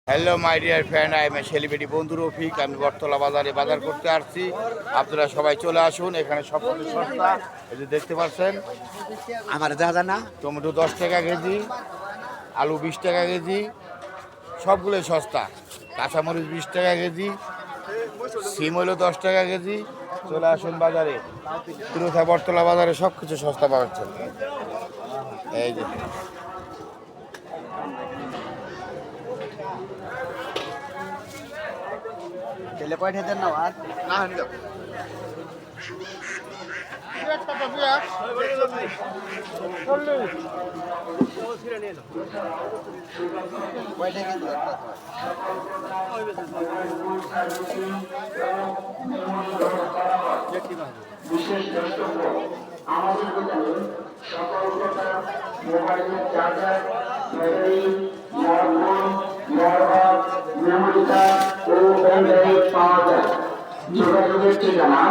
Hello my dear friend, I M A celebrity বন্ধু রফিক। আমি বটতলা বাজারে বাজার করতে আসছি। আপনারা সবাই চলে আসুন, এখানে সব কিছু সস্তা। এই যে দেখতে পাচ্ছেন, আমার দাদা না টমেটো 10 টাকা কেজি, আলু 20 টাকা কেজি, সবগুলোই সস্তা। কাঁচামরিচ 20 টাকা কেজি, সিম হলো 10 টাকা কেজি। চলে আসুন বাজারে, তিরুথা বটতলা বাজারে সব কিছু সস্তা পাচ্ছেন। এই যে তেলে পয়সা দেন না আর না পয়সা কিন্তু বিশেষ দ্রষ্টব্য আমাদের দোকানে সকল প্রকার মোবাইলের charger, battery, smartphone, mobile, memory card ও পেন ড্রাইভ পাওয়া যায়। যোগাযোগের ঠিকানা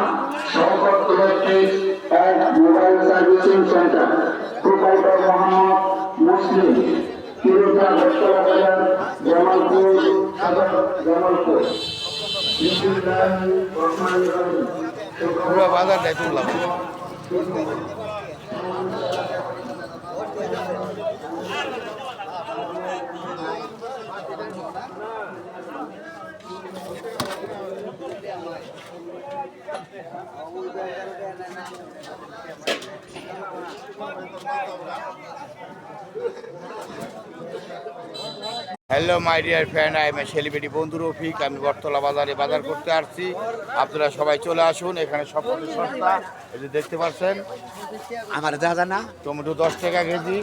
Shawkat electric and mobile servicing centre, proprietor Mohammad Muslim, Tiruta Bottola Bazar, Jamalpur সদর, জামালপুর। বিসমিল্লাহির রহমানির রহিম। পুরো বাজারটাই তুললাম। Hello my dear friend, I M A celebrity বন্ধু রফিক। আমি বটতলা বাজারে বাজার করতে আসছি। আপনারা সবাই চলে আসুন, এখানে সব কিছু সস্তা। এই যে দেখতে পাচ্ছেন, আমার দাদা না টমেটো 10 টাকা কেজি,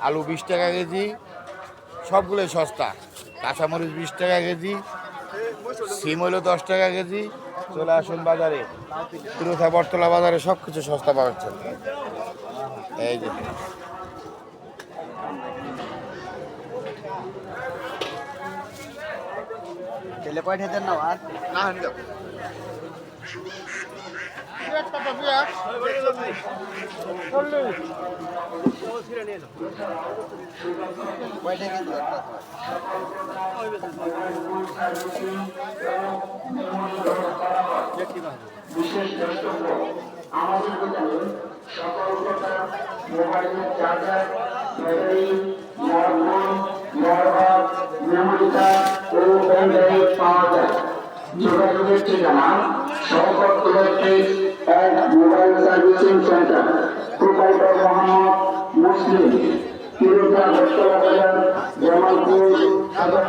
আলু 20 টাকা কেজি, সবগুলোই সস্তা। কাঁচামরিচ 20 টাকা কেজি, সিম হলো 10 টাকা কেজি। চলে আসুন বাজারে, তিরুথা বটতলা বাজারে সব কিছু সস্তা পাচ্ছেন। এই যে তেলে পয়সা দেন না আর না পয়সা কিন্তু বিশেষ দ্রষ্টব্য আমাদের দোকানে সকল প্রকার মোবাইলের charger, battery, smartphone, mobile, memory card ও পেন ড্রাইভ পাওয়া যায়। যোগাযোগের ঠিকানা Shawkat electric and mobile servicing centre, proprietor Mohammad Muslim, Tiruta Bottola Bazar, Jamalpur সদর।